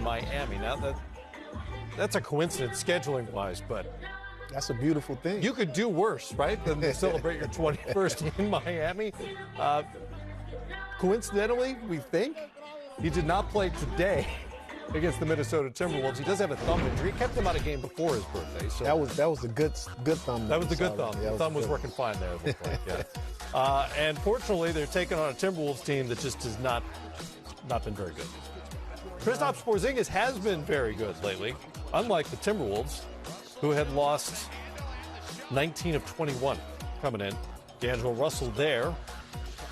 Miami. Now that's a coincidence scheduling-wise, but that's a beautiful thing. You could do worse, right, than to celebrate your 21st in Miami. Coincidentally, we think he did not play today against the Minnesota Timberwolves. He does have a thumb injury. He kept him out of game before his birthday. So that was a good thumb. That was the good thumb. Yeah, the thumb was working fine there. It looked like, yeah. And fortunately, they're taking on a Timberwolves team that just has not been very good. Kristaps Porzingis has been very good lately, unlike the Timberwolves, who had lost 19 of 21 coming in. D'Angelo Russell there.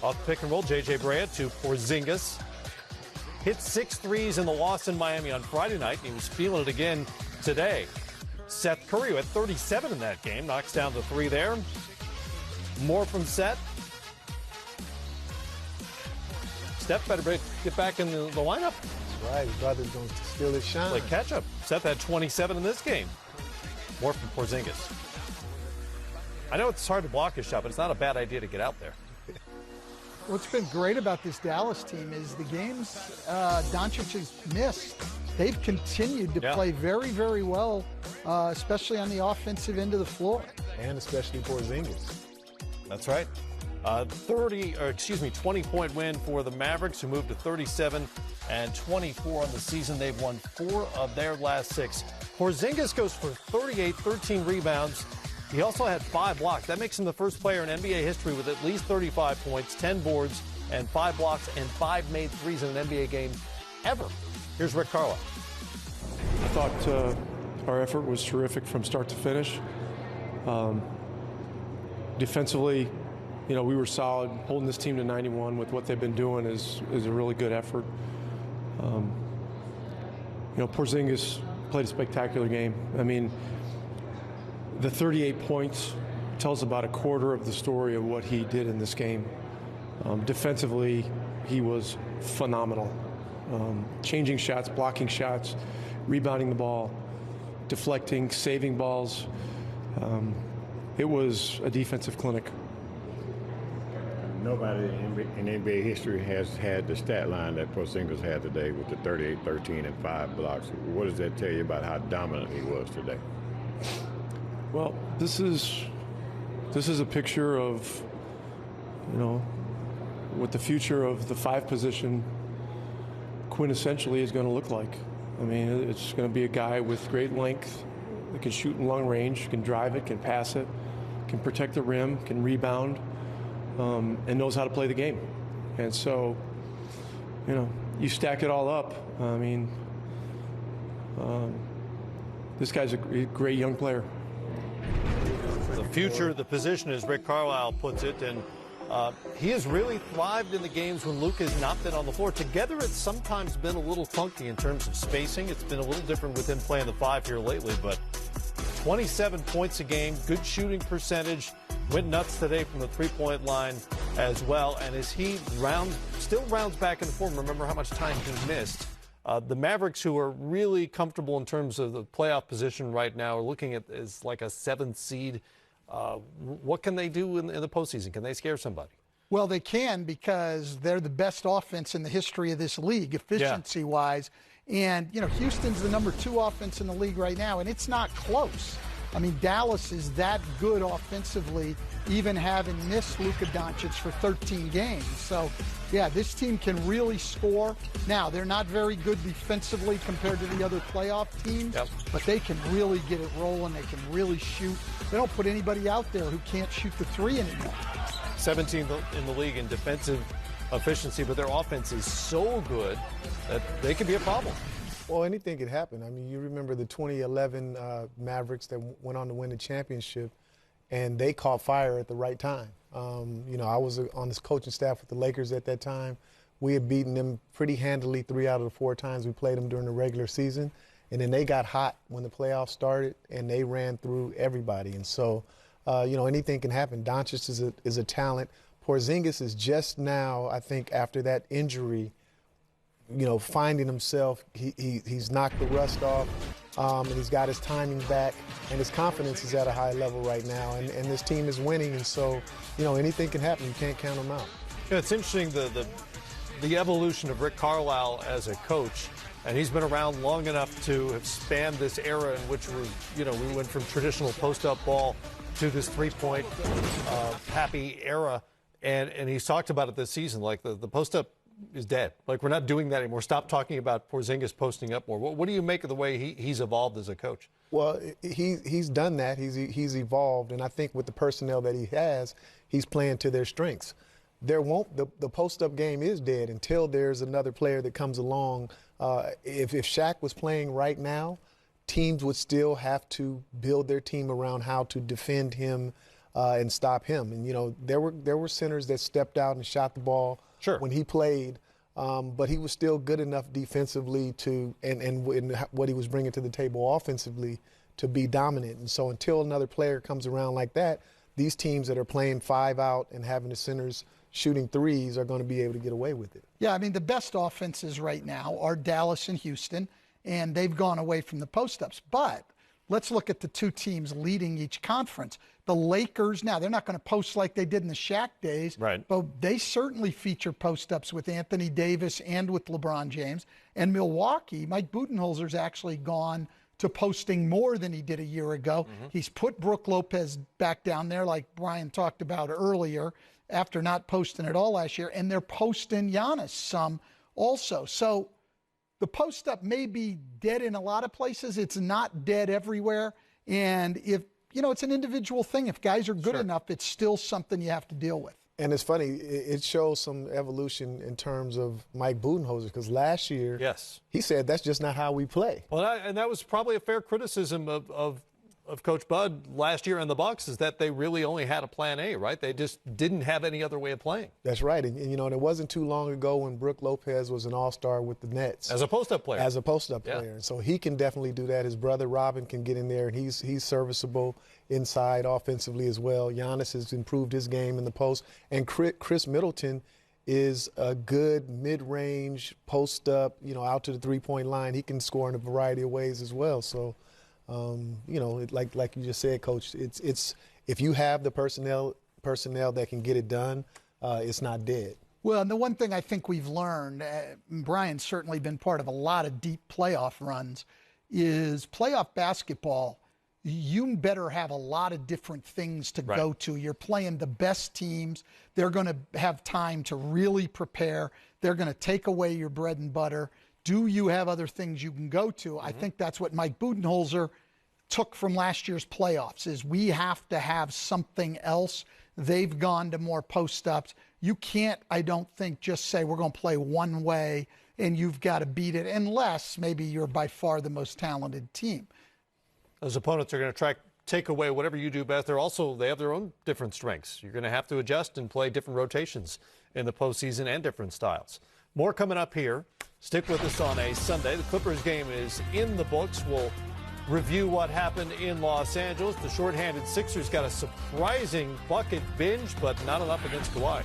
Off the pick and roll, J.J. Bryant to Porzingis. Hit 6 threes in the loss in Miami on Friday night, and he was feeling it again today. Seth Curry, who had 37 in that game, knocks down the 3 there. More from Seth. Steph better get back in the lineup. That's right. His brother's going to steal his shine. Like catch-up. Seth had 27 in this game. More from Porzingis. I know it's hard to block his shot, but it's not a bad idea to get out there. What's been great about this Dallas team is the games Doncic has missed. They've continued to play very, very well, especially on the offensive end of the floor. And especially Porzingis. That's right. 20-point win for the Mavericks, who moved to 37 and 24 on the season. They've won 4 of their last 6. Porzingis goes for 38, 13 rebounds. He also had 5 blocks. That makes him the first player in NBA history with at least 35 points, 10 boards, and 5 blocks, and 5 made threes in an NBA game ever. Here's Rick Carlisle. I thought our effort was terrific from start to finish. Defensively, we were solid. Holding this team to 91 with what they've been doing is a really good effort. Porzingis played a spectacular game. I mean, the 38 points tells about a quarter of the story of what he did in this game. Defensively, he was phenomenal. Changing shots, blocking shots, rebounding the ball, deflecting, saving balls. It was a defensive clinic. Nobody in NBA history has had the stat line that Porzingis had today with the 38, 13, and 5 blocks. What does that tell you about how dominant he was today? Well, this is a picture of, what the future of the 5 position quintessentially is going to look like. I mean, it's going to be a guy with great length that can shoot in long range, can drive it, can pass it, can protect the rim, can rebound, and knows how to play the game. And so, you stack it all up. I mean, this guy's a great young player. The future of the position, as Rick Carlisle puts it, and he has really thrived in the games when Luka has not been on the floor. Together, it's sometimes been a little funky in terms of spacing. It's been a little different with him playing the 5 here lately, but 27 points a game, good shooting percentage, went nuts today from the three-point line as well. And as he still rounds back into form, remember how much time he missed. The Mavericks, who are really comfortable in terms of the playoff position right now, are looking at as like a 7th seed. What can they do in the postseason? Can they scare somebody? Well, they can, because they're the best offense in the history of this league, efficiency-wise. And, Houston's the number 2 offense in the league right now, and it's not close. I mean, Dallas is that good offensively, even having missed Luka Doncic for 13 games. So, yeah, this team can really score. Now, they're not very good defensively compared to the other playoff teams, but they can really get it rolling. They can really shoot. They don't put anybody out there who can't shoot the 3 anymore. 17th in the league in defensive efficiency, but their offense is so good that they could be a problem. Well, anything could happen. I mean, you remember the 2011 Mavericks that went on to win the championship, and they caught fire at the right time. I was on this coaching staff with the Lakers at that time. We had beaten them pretty handily 3 out of the 4 times we played them during the regular season. And then they got hot when the playoffs started, and they ran through everybody. And so, anything can happen. Doncic is a talent. Porzingis is just now, I think, after that injury, finding himself. He's knocked the rust off, and he's got his timing back, and his confidence is at a high level right now. And this team is winning, and so, anything can happen. You can't count them out. It's interesting, the evolution of Rick Carlisle as a coach. And he's been around long enough to have spanned this era in which we went from traditional post-up ball to this three-point happy era. And he's talked about it this season, like the post-up is dead. Like, we're not doing that anymore. Stop talking about Porzingis posting up more. What do you make of the way he's evolved as a coach? Well, he's done that. He's evolved, and I think with the personnel that he has, he's playing to their strengths. The post-up game is dead until there's another player that comes along. If Shaq was playing right now, teams would still have to build their team around how to defend him and stop him. And there were centers that stepped out and shot the ball when he played, but he was still good enough defensively to and what he was bringing to the table offensively to be dominant. And so until another player comes around like that, these teams that are playing 5 out and having the centers shooting threes are going to be able to get away with it. Yeah, I mean, the best offenses right now are Dallas and Houston, and they've gone away from the post-ups. But let's look at the two teams leading each conference. The Lakers, now, they're not going to post like they did in the Shaq days, right, but they certainly feature post-ups with Anthony Davis and with LeBron James. And Milwaukee, Mike Budenholzer's actually gone to posting more than he did a year ago. He's put Brook Lopez back down there, like Brian talked about earlier, after not posting at all last year, and they're posting Giannis some also. So the post-up may be dead in a lot of places. It's not dead everywhere. And if, it's an individual thing. If guys are good enough, it's still something you have to deal with. And it's funny, it shows some evolution in terms of Mike Budenholzer, because last year he said that's just not how we play. Well, and that was probably a fair criticism of Coach Bud last year in the Bucks, is that they really only had a plan A, right? They just didn't have any other way of playing. That's right. And it wasn't too long ago when Brook Lopez was an all-star with the Nets. As a post-up player. As a post-up player. And so he can definitely do that. His brother Robin can get in there, and he's serviceable inside offensively as well. Giannis has improved his game in the post. And Chris Middleton is a good mid-range post-up, out to the three-point line. He can score in a variety of ways as well. So, like you just said, Coach, it's if you have the personnel that can get it done, it's not dead. Well, and the one thing I think we've learned, Brian's certainly been part of a lot of deep playoff runs, is playoff basketball, you better have a lot of different things to go to. You're playing the best teams. They're going to have time to really prepare. They're going to take away your bread and butter. Do you have other things you can go to? I think that's what Mike Budenholzer took from last year's playoffs, is we have to have something else. They've gone to more post-ups. You can't, I don't think, just say we're going to play one way and you've got to beat it, unless maybe you're by far the most talented team. Those opponents are going to take away whatever you do best. They have their own different strengths. You're going to have to adjust and play different rotations in the postseason and different styles. More coming up here. Stick with us on a Sunday. The Clippers game is in the books. We'll review what happened in Los Angeles. The shorthanded Sixers got a surprising bucket binge, but not enough against Kawhi.